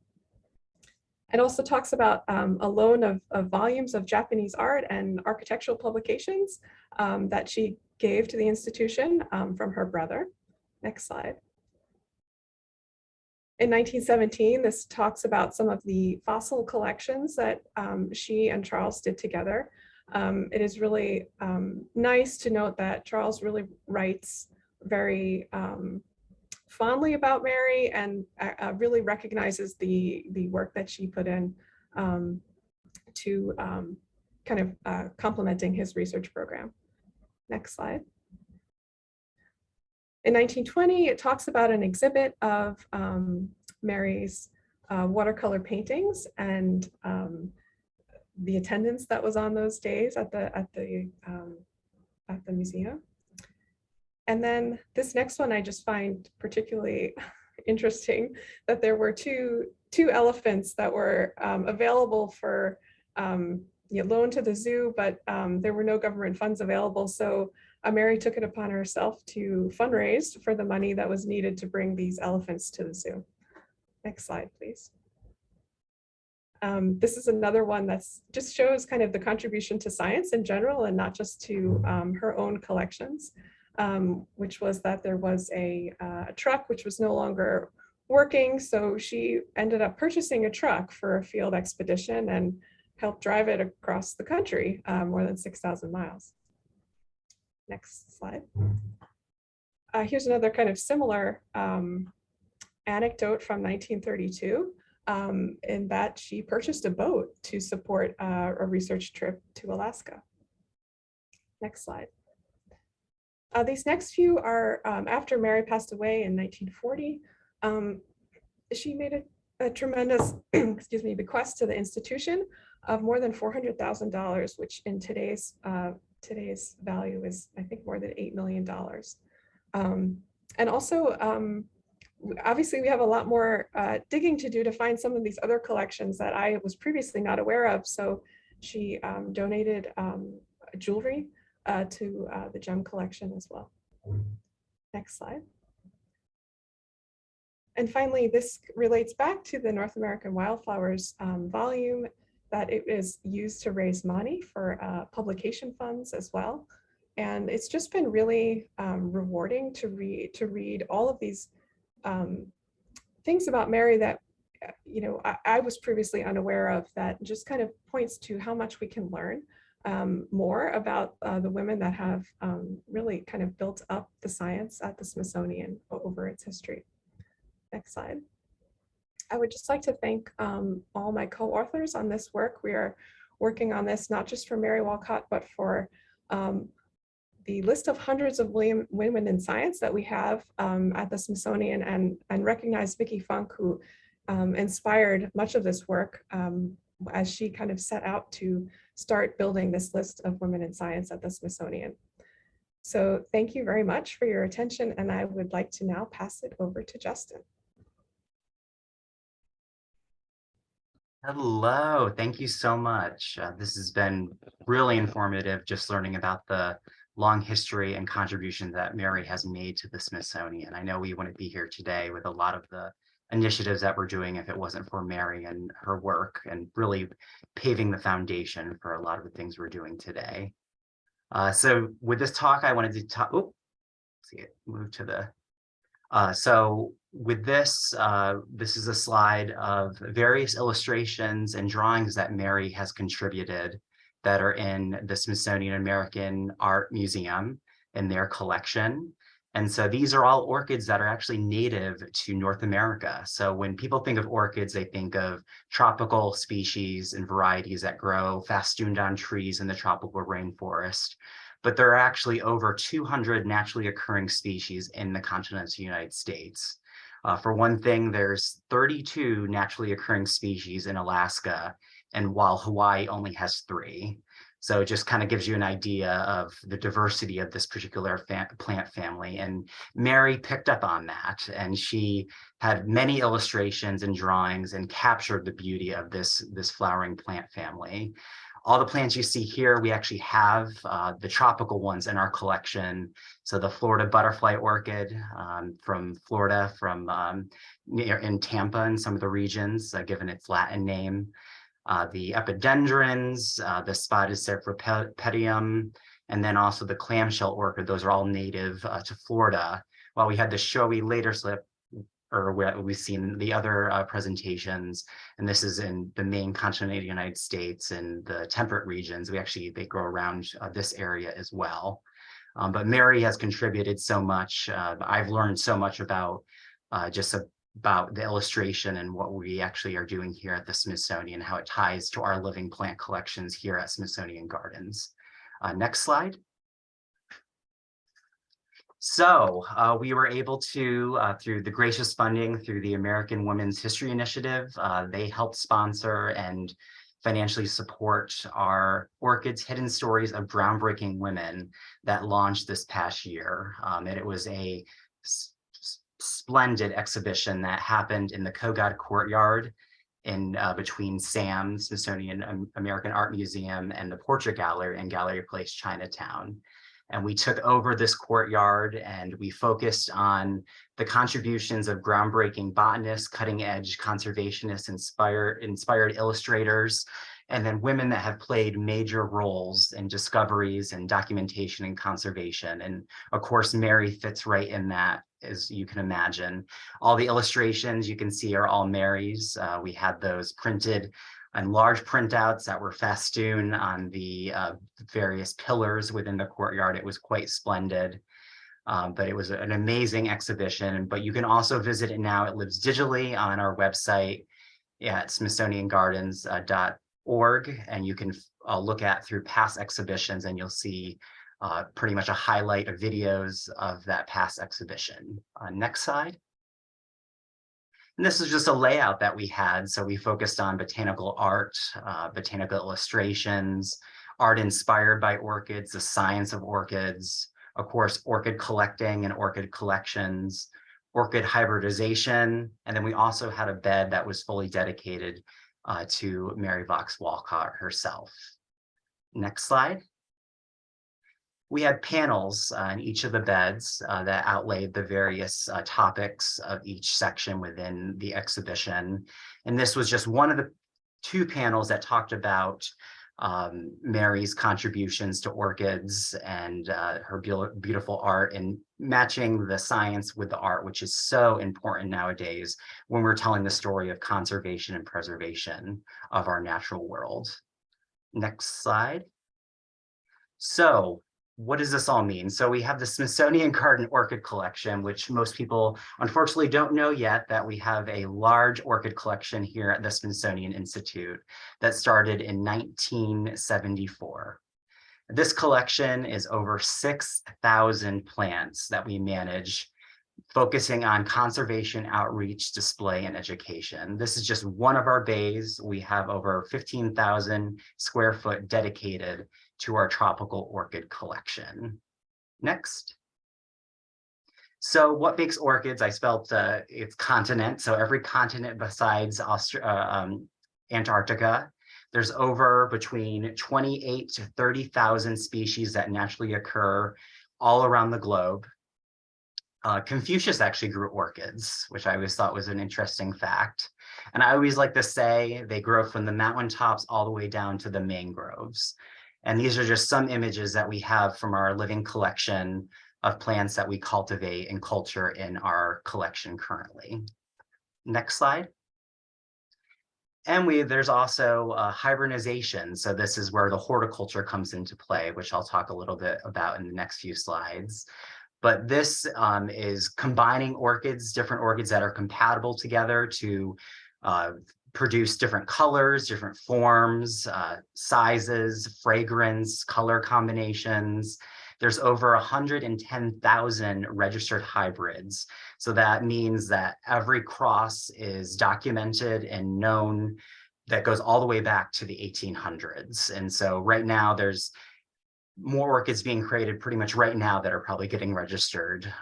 Speaker 4: It also talks about a loan of volumes of Japanese art and architectural publications that she gave to the institution from her brother. Next slide. In 1917, this talks about some of the fossil collections that she and Charles did together. It is really nice to note that Charles really writes very fondly about Mary and really recognizes the work that she put in to kind of complementing his research program. Next slide. In 1920, it talks about an exhibit of Mary's watercolor paintings and the attendance that was on those days at the museum. And then this next one I just find particularly interesting, that there were two elephants that were available for loan to the zoo, but there were no government funds available. So Mary took it upon herself to fundraise for the money that was needed to bring these elephants to the zoo. Next slide, please. This is another one that's just shows kind of the contribution to science in general and not just to her own collections. which was that there was a truck which was no longer working. So she ended up purchasing a truck for a field expedition and helped drive it across the country, more than 6,000 miles. Next slide. Here's another kind of similar anecdote from 1932, in that she purchased a boat to support a research trip to Alaska. Next slide. These next few are after Mary passed away in 1940. She made a tremendous excuse me, bequest to the institution of more than $400,000, which in today's value is, I think, more than $8 million. And also, obviously, we have a lot more digging to do to find some of these other collections that I was previously not aware of. So she donated jewelry to the gem collection as well. Next slide. And finally, this relates back to the North American Wildflowers volume, that it is used to raise money for publication funds as well. And it's just been really rewarding to read all of these things about Mary that I was previously unaware of, that just kind of points to how much we can learn more about the women that have really kind of built up the science at the Smithsonian over its history. Next slide. I would just like to thank all my co-authors on this work. We are working on this not just for Mary Walcott, but for the list of hundreds of women in science that we have at the Smithsonian, and recognize Vicki Funk, who inspired much of this work as she kind of set out to start building this list of women in science at the Smithsonian. So thank you very much for your attention, and I would like to now pass it over to Justin.
Speaker 5: Hello, thank you so much. This has been really informative, just learning about the long history and contribution that Mary has made to the Smithsonian. I know we wouldn't be here today with a lot of the initiatives that we're doing if it wasn't for Mary and her work, and really paving the foundation for a lot of the things we're doing today. So with this talk, I wanted to talk, move to the, so with this, this is a slide of various illustrations and drawings that Mary has contributed that are in the Smithsonian American Art Museum in their collection. And so these are all orchids that are actually native to North America. So when people think of orchids, they think of tropical species and varieties that grow festooned on trees in the tropical rainforest. But there are actually over 200 naturally occurring species in the continental United States. For one thing, there's 32 naturally occurring species in Alaska, and while Hawaii only has 3. So it just kind of gives you an idea of the diversity of this particular plant family. And Mary picked up on that, and she had many illustrations and drawings and captured the beauty of this flowering plant family. All the plants you see here, we actually have the tropical ones in our collection. So the Florida butterfly orchid from Florida, from in Tampa and some of the regions, given its Latin name. The epidendrons, the spotted Serpropedium, and then also the clamshell orchid. Those are all native to Florida. While we had the showy later slip, or what we've seen the other presentations, and this is in the main continental United States and the temperate regions. They grow around this area as well. But Mary has contributed so much. I've learned so much about about the illustration and what we actually are doing here at the Smithsonian, how it ties to our living plant collections here at Smithsonian Gardens. Next slide. So we were able to, through the gracious funding through the American Women's History Initiative, they helped sponsor and financially support our Orchids Hidden Stories of Groundbreaking Women that launched this past year. And it was a splendid exhibition that happened in the Kogod Courtyard in between SAM, Smithsonian American Art Museum, and the Portrait Gallery in Gallery Place, Chinatown. And we took over this courtyard and we focused on the contributions of groundbreaking botanists, cutting edge conservationists, inspired illustrators, and then women that have played major roles in discoveries and documentation and conservation. And of course, Mary fits right in that, as you can imagine. All the illustrations you can see are all Mary's. We had those printed on large printouts that were festooned on the various pillars within the courtyard. It was quite splendid. But it was an amazing exhibition. But you can also visit it now. It lives digitally on our website at smithsoniangardens.org, and you can look at through past exhibitions, and you'll see pretty much a highlight of videos of that past exhibition. Next slide. And this is just a layout that we had. So we focused on botanical art, botanical illustrations, art inspired by orchids, the science of orchids, of course, orchid collecting and orchid collections, orchid hybridization, and then we also had a bed that was fully dedicated to Mary Vaux Walcott herself. Next slide. We had panels in each of the beds that outlaid the various topics of each section within the exhibition. And this was just one of the 2 panels that talked about Mary's contributions to orchids and her beautiful art, and matching the science with the art, which is so important nowadays when we're telling the story of conservation and preservation of our natural world. Next slide. So what does this all mean? So we have the Smithsonian Garden Orchid Collection, which most people unfortunately don't know yet, that we have a large orchid collection here at the Smithsonian Institute that started in 1974. This collection is over 6,000 plants that we manage, focusing on conservation, outreach, display, and education. This is just one of our bays. We have over 15,000 square foot dedicated to our tropical orchid collection. Next. So what makes orchids? I spelled it's continent. So every continent besides Antarctica, there's over between 28 to 30,000 species that naturally occur all around the globe. Confucius actually grew orchids, which I always thought was an interesting fact. And I always like to say they grow from the mountaintops all the way down to the mangroves. And these are just some images that we have from our living collection of plants that we cultivate and culture in our collection currently. Next slide. And there's also hybridization. So this is where the horticulture comes into play, which I'll talk a little bit about in the next few slides. But this is combining orchids, different orchids that are compatible together to produce different colors, different forms, sizes, fragrance, color combinations. There's over 110,000 registered hybrids. So that means that every cross is documented and known, that goes all the way back to the 1800s. And so right now there's more orchids being created pretty much right now that are probably getting registered,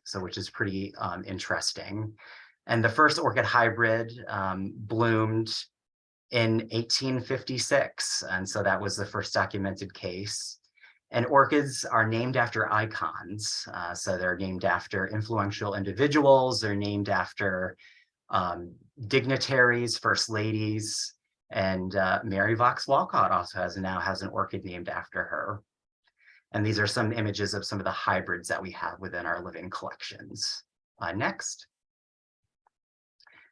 Speaker 5: so which is pretty interesting. And the first orchid hybrid bloomed in 1856. And so that was the first documented case. And orchids are named after icons. So they're named after influential individuals. They're named after dignitaries, first ladies. And Mary Vaux Walcott also now has an orchid named after her. And these are some images of some of the hybrids that we have within our living collections. Next.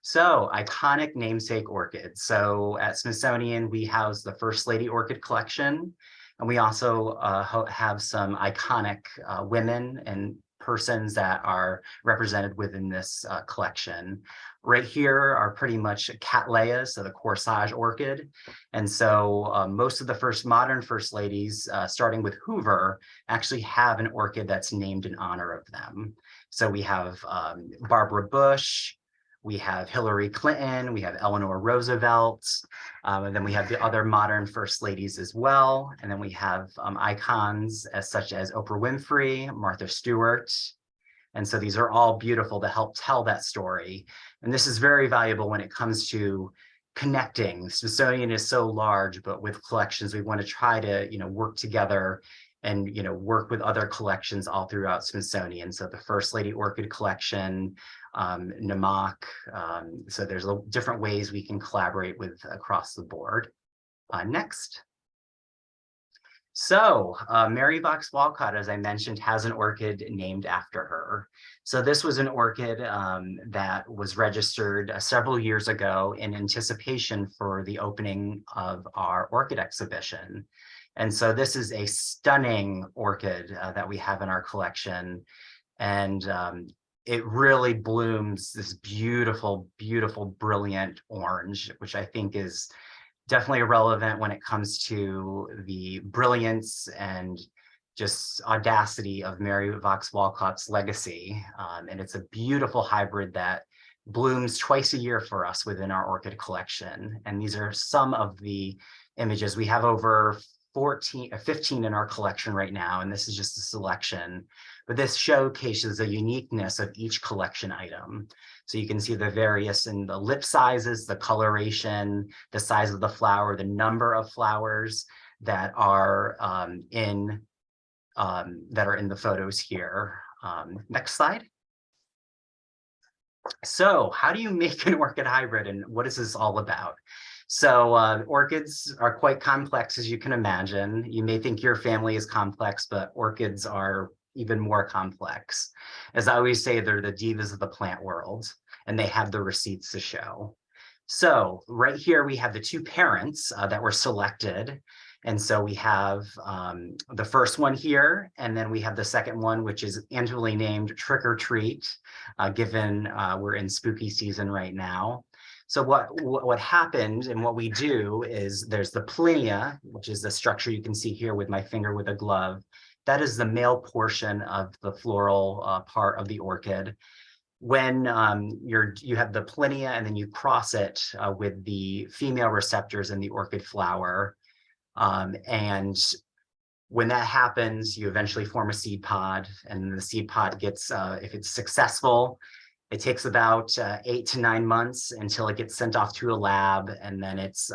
Speaker 5: So iconic namesake orchids. So at Smithsonian, we house the First Lady Orchid Collection. And we also have some iconic women and persons that are represented within this collection. Right here are pretty much Cattleyas, so the corsage orchid. And so most of the modern first ladies, starting with Hoover, actually have an orchid that's named in honor of them. So we have Barbara Bush, we have Hillary Clinton, we have Eleanor Roosevelt, and then we have the other modern first ladies as well. And then we have icons such as Oprah Winfrey, Martha Stewart. And so these are all beautiful to help tell that story. And this is very valuable when it comes to connecting. Smithsonian is so large, but with collections, we want to try to, work together and, work with other collections all throughout Smithsonian. So the First Lady Orchid Collection, NAMOC. So there's different ways we can collaborate with across the board. Next. So Mary Vaux Walcott, as I mentioned, has an orchid named after her. So this was an orchid that was registered several years ago in anticipation for the opening of our orchid exhibition. And so this is a stunning orchid that we have in our collection. And it really blooms this beautiful, beautiful, brilliant orange, which I think is definitely relevant when it comes to the brilliance and just audacity of Mary Vaux Walcott's legacy. And it's a beautiful hybrid that blooms twice a year for us within our orchid collection. And these are some of the images. We have over 15 in our collection right now, and this is just a selection. But this showcases the uniqueness of each collection item. So you can see the various in the lip sizes, the coloration, the size of the flower, the number of flowers that are in the photos here. Next slide. So how do you make an orchid hybrid, and what is this all about? So orchids are quite complex, as you can imagine. You may think your family is complex, but orchids are even more complex. As I always say, they're the divas of the plant world, and they have the receipts to show. So right here, we have the two parents that were selected. And so we have the first one here, and then we have the second one, which is annually named Trick or Treat, given we're in spooky season right now. So what happened and what we do is there's the pollinia, which is the structure you can see here with my finger with a glove. That is the male portion of the floral part of the orchid. When you have the pollinia and then you cross it with the female receptors in the orchid flower. And when that happens, you eventually form a seed pod, and the seed pod gets, if it's successful, it takes about 8 to 9 months until it gets sent off to a lab, and then it's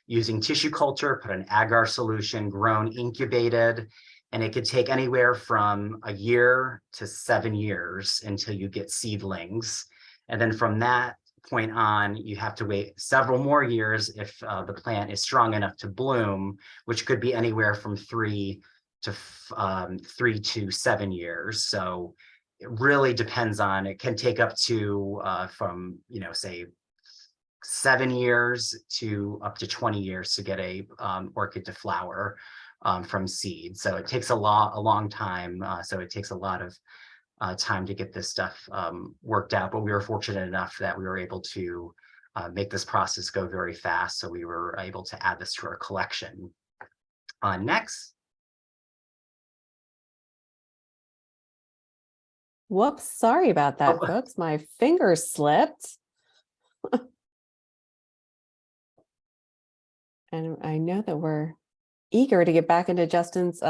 Speaker 5: using tissue culture, put in agar solution, grown, incubated, and it could take anywhere from a year to 7 years until you get seedlings. And then from that point on, you have to wait several more years if the plant is strong enough to bloom, which could be anywhere from 3 to 7 years. So it really depends on, it can take up to from, say 7 years to up to 20 years to get a orchid to flower from seed. So it takes a long time. So it takes a lot of time to get this stuff worked out, but we were fortunate enough that we were able to make this process go very fast. So we were able to add this to our collection. Next.
Speaker 6: Whoops, sorry about that, folks. My finger slipped. And I know that we're eager to get back into Justin's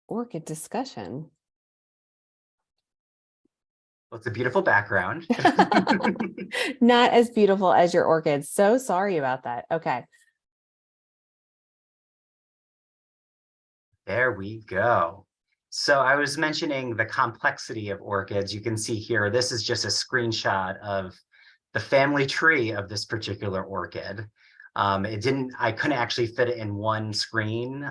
Speaker 6: orchid discussion.
Speaker 5: Well, it's a beautiful background.
Speaker 6: Not as beautiful as your orchids. So sorry about that. Okay.
Speaker 5: There we go. So I was mentioning the complexity of orchids. You can see here, this is just a screenshot of the family tree of this particular orchid. I couldn't actually fit it in one screen.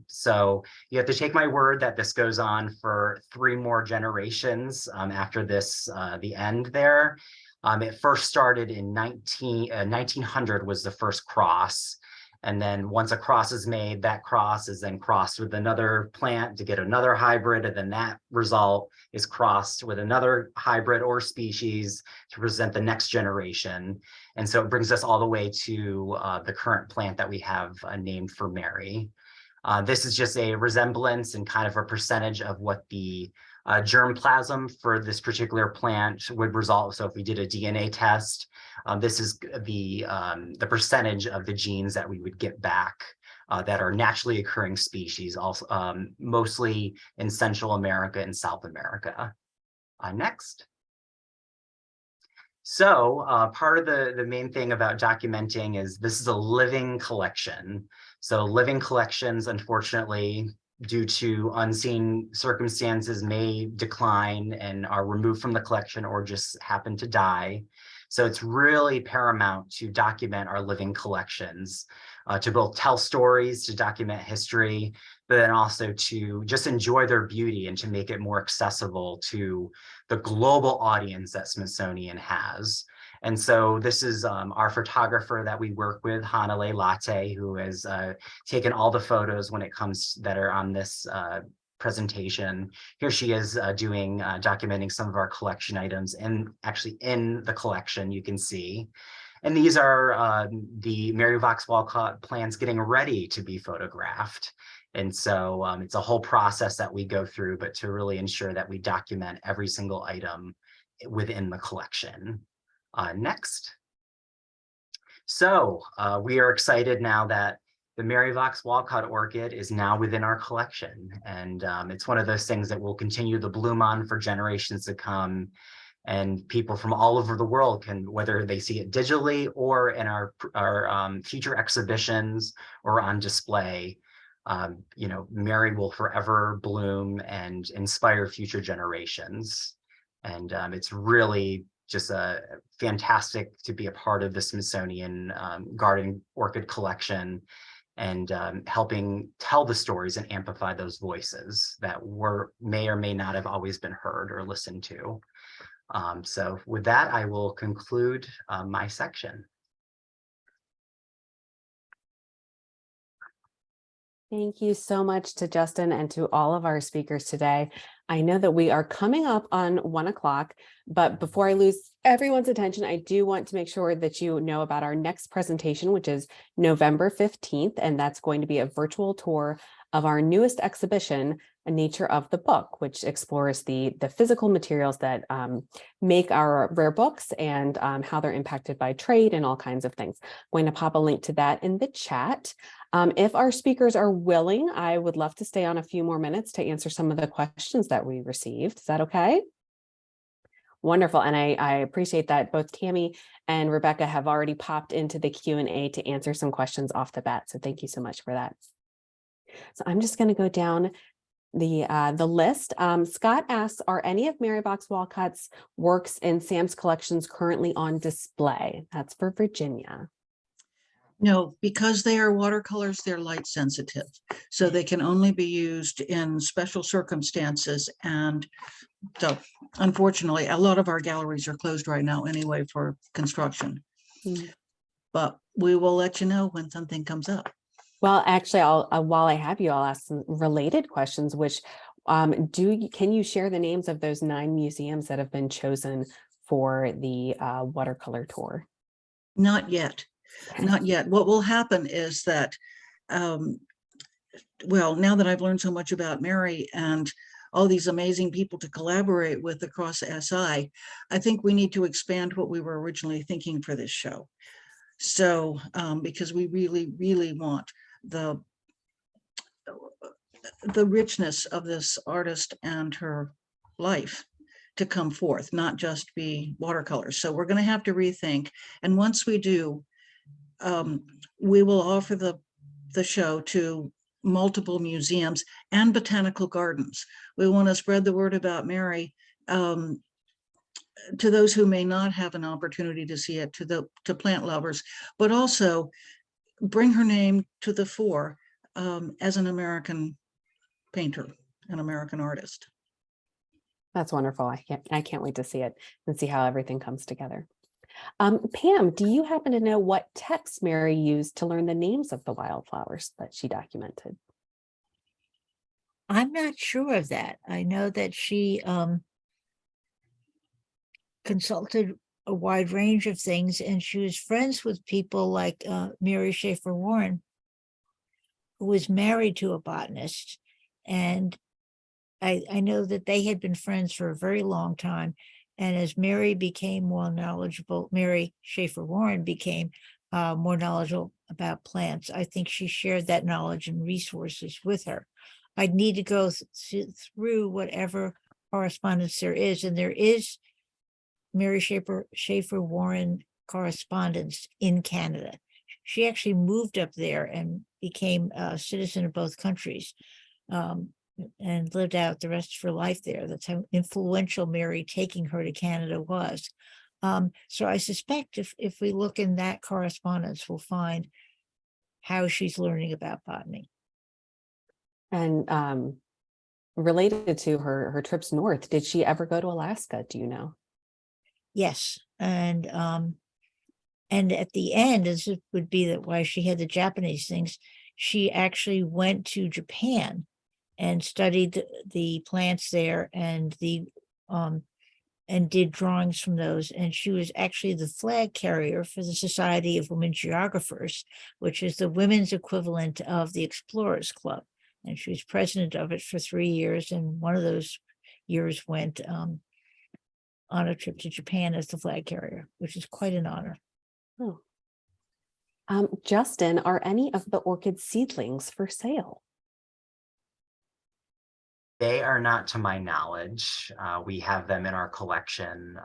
Speaker 5: So you have to take my word that this goes on for 3 more generations after this, the end there. It first started in 1900 was the first cross. And then once a cross is made, that cross is then crossed with another plant to get another hybrid. And then that result is crossed with another hybrid or species to present the next generation. And so it brings us all the way to the current plant that we have named for Mary. This is just a resemblance and kind of a percentage of what the germplasm for this particular plant would result. So if we did a DNA test, this is the percentage of the genes that we would get back that are naturally occurring species, also mostly in Central America and South America. Next. So part of the main thing about documenting is this is a living collection. So living collections, unfortunately, due to unseen circumstances, may decline and are removed from the collection or just happen to die. So it's really paramount to document our living collections, to both tell stories, to document history, but then also to just enjoy their beauty and to make it more accessible to the global audience that Smithsonian has. And so this is our photographer that we work with, Hanale Latte, who has taken all the photos when it comes that are on this presentation. Here she is documenting some of our collection items, and actually in the collection you can see. And these are the Mary Vaux Walcott plants getting ready to be photographed. And so it's a whole process that we go through, but to really ensure that we document every single item within the collection. Next. So we are excited now that the Mary Vaux Walcott orchid is now within our collection. And it's one of those things that will continue to bloom on for generations to come. And people from all over the world can, whether they see it digitally or in our future exhibitions or on display, you know, Mary will forever bloom and inspire future generations. And it's really just fantastic to be a part of the Smithsonian Garden Orchid Collection, and helping tell the stories and amplify those voices that may or may not have always been heard or listened to. So with that, I will conclude my section.
Speaker 6: Thank you so much to Justin and to all of our speakers today. I know that we are coming up on 1 o'clock, but before I lose everyone's attention, I do want to make sure that you know about our next presentation, which is November 15th, and that's going to be a virtual tour of our newest exhibition, A Nature of the Book, which explores the physical materials that make our rare books and how they're impacted by trade and all kinds of things. I'm going to pop a link to that in the chat. If our speakers are willing, I would love to stay on a few more minutes to answer some of the questions that we received. Is that okay? Wonderful. And I appreciate that both Tammy and Rebecca have already popped into the Q&A to answer some questions off the bat. So thank you so much for that. So I'm just going to go down the list. Scott asks, are any of Mary Vaux Walcott's works in Sam's collections currently on display? That's for Virginia.
Speaker 2: No, because they are watercolors, they're light sensitive. So they can only be used in special circumstances. And so unfortunately, a lot of our galleries are closed right now anyway for construction. But we will let you know when something comes up.
Speaker 6: Well, actually, while I have you, I'll ask some related questions, which can you share the names of those 9 museums that have been chosen for the watercolor tour?
Speaker 2: Not yet. Not yet. What will happen is that, well, now that I've learned so much about Mary and all these amazing people to collaborate with across SI, I think we need to expand what we were originally thinking for this show. So, because we really, really want the richness of this artist and her life to come forth, not just be watercolors. So we're going to have to rethink. And once we do, we will offer the show to multiple museums and botanical gardens. We want to spread the word about Mary to those who may not have an opportunity to see it, to plant lovers, but also bring her name to the fore as an American painter, an American artist.
Speaker 6: That's wonderful. I can't wait to see it and see how everything comes together. Pam, do you happen to know what texts Mary used to learn the names of the wildflowers that she documented?
Speaker 3: I'm not sure of that. I know that she consulted a wide range of things, and she was friends with people like Mary Schaefer Warren, who was married to a botanist. And I know that they had been friends for a very long time. And as Mary became more knowledgeable, Mary Schaefer Warren became more knowledgeable about plants, I think she shared that knowledge and resources with her. I'd need to go through whatever correspondence there is. And there is Mary Schaefer Warren correspondence in Canada. She actually moved up there and became a citizen of both countries. And lived out the rest of her life there. That's how influential Mary taking her to Canada was. So I suspect if we look in that correspondence, we'll find how she's learning about botany.
Speaker 6: And related to her trips north, did she ever go to Alaska? Do you know?
Speaker 3: Yes, and at the end, this would be that why she had the Japanese things. She actually went to Japan and studied the plants there and and did drawings from those. And she was actually the flag carrier for the Society of Women Geographers, which is the women's equivalent of the Explorers Club. And she was president of it for 3 years. And one of those years went on a trip to Japan as the flag carrier, which is quite an honor.
Speaker 6: Oh. Justin, are any of the orchid seedlings for sale?
Speaker 5: They are not to my knowledge. We have them in our collection,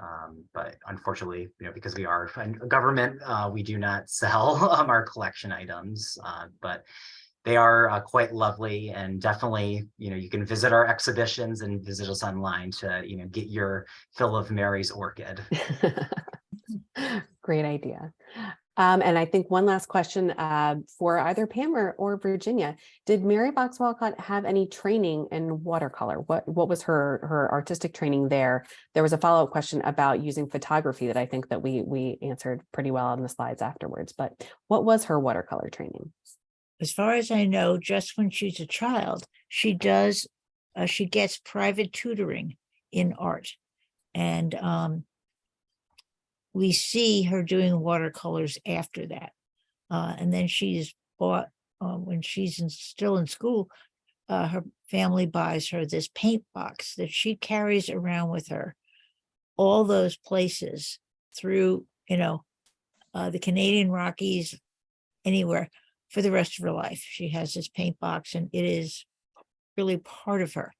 Speaker 5: but unfortunately, because we are a government, we do not sell our collection items. But they are quite lovely, and definitely, you can visit our exhibitions and visit us online to, get your fill of Mary's orchid.
Speaker 6: Great idea. And I think one last question for either Pam or Virginia. Did Mary Vaux Walcott have any training in watercolor? What was her artistic training there? There was a follow-up question about using photography that I think that we answered pretty well on the slides afterwards. But what was her watercolor training?
Speaker 3: As far as I know, just when she's a child, she gets private tutoring in art. And we see her doing watercolors after that. And then she's bought, when she's still in school, her family buys her this paint box that she carries around with her all those places through, the Canadian Rockies, anywhere, for the rest of her life. She has this paint box, and it is really part of her.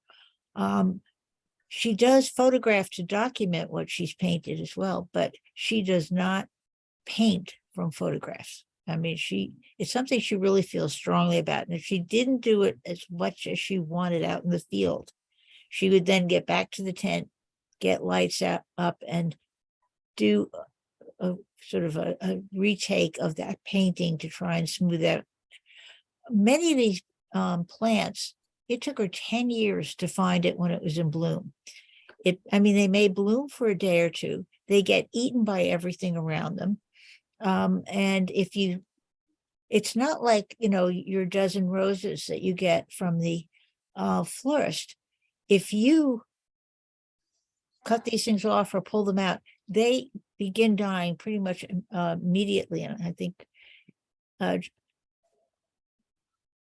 Speaker 3: She does photograph to document what she's painted as well, but she does not paint from photographs. I mean, it's something she really feels strongly about. And if she didn't do it as much as she wanted out in the field, she would then get back to the tent, get lights up and do a sort of a retake of that painting to try and smooth out. Many of these plants, it took her 10 years to find it when it was in bloom. They may bloom for a day or two. They get eaten by everything around them. And it's not like, your dozen roses that you get from the florist. If you cut these things off or pull them out, they begin dying pretty much immediately. And I think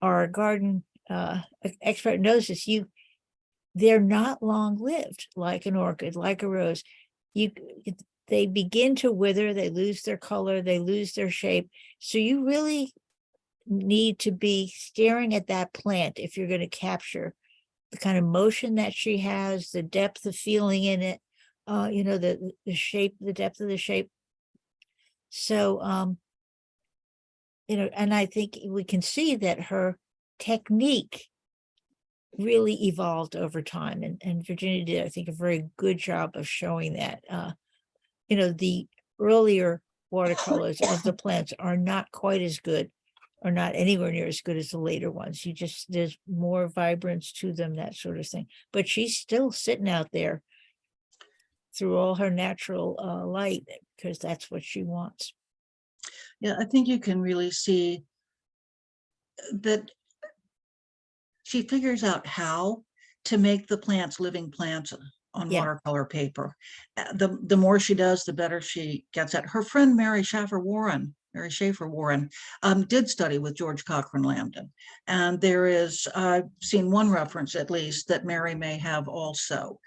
Speaker 3: our garden expert knows this. They're not long-lived like an orchid, like a rose. They begin to wither, they lose their color, they lose their shape. So you really need to be staring at that plant if you're going to capture the kind of motion that she has, the depth of feeling in it, the shape, the depth of the shape. So, and I think we can see that her technique really evolved over time. And Virginia did, I think, a very good job of showing that. The earlier watercolors of the plants are not quite as good, or not anywhere near as good as the later ones. There's more vibrance to them, that sort of thing. But she's still sitting out there through all her natural light, because that's what she wants.
Speaker 2: Yeah, I think you can really see that she figures out how to make the plants living plants on watercolor paper. The more she does, the better she gets at. Her friend Mary Schaefer Warren did study with George Cochran Lambton, and there is, I've seen one reference at least that Mary may have also.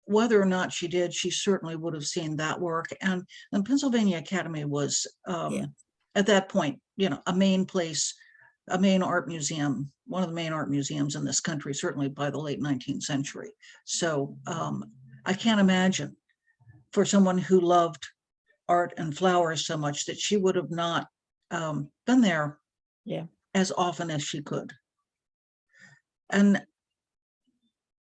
Speaker 2: Whether or not she did, she certainly would have seen that work. And Pennsylvania Academy was at that point, a main place, a main art museum, one of the main art museums in this country, certainly by the late 19th century. So I can't imagine for someone who loved art and flowers so much that she would have not been there as often as she could. And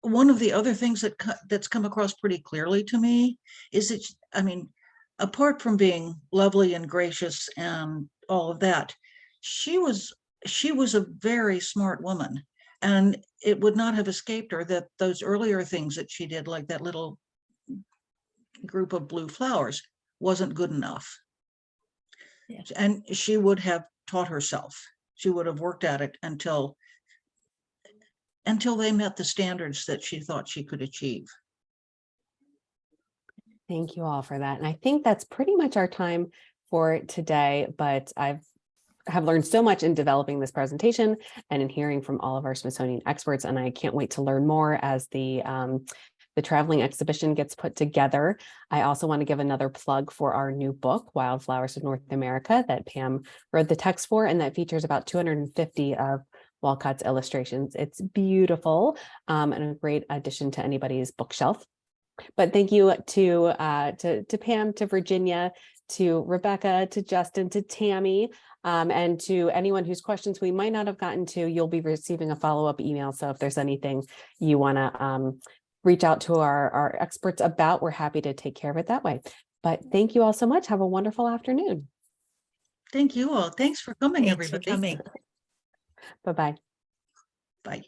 Speaker 2: one of the other things that's come across pretty clearly to me is that, I mean, apart from being lovely and gracious and all of that, she was a very smart woman, and it would not have escaped her that those earlier things that she did, like that little group of blue flowers, wasn't good enough.
Speaker 3: Yeah.
Speaker 2: And she would have taught herself. She would have worked at it until they met the standards that she thought she could achieve.
Speaker 6: Thank you all for that. And I think that's pretty much our time for today, but I have learned so much in developing this presentation and in hearing from all of our Smithsonian experts. And I can't wait to learn more as the traveling exhibition gets put together. I also want to give another plug for our new book, Wildflowers of North America, that Pam wrote the text for, and that features about 250 of Walcott's illustrations. It's beautiful and a great addition to anybody's bookshelf. But thank you to Pam, to Virginia, to Rebecca, to Justin, to Tammy, and to anyone whose questions we might not have gotten to. You'll be receiving a follow-up email. So if there's anything you want to reach out to our experts about, we're happy to take care of it that way. But thank you all so much. Have a wonderful afternoon.
Speaker 2: Thank you all. Thanks for coming,
Speaker 3: Thanks for
Speaker 2: everybody.
Speaker 3: coming.
Speaker 6: Bye-bye.
Speaker 2: Bye.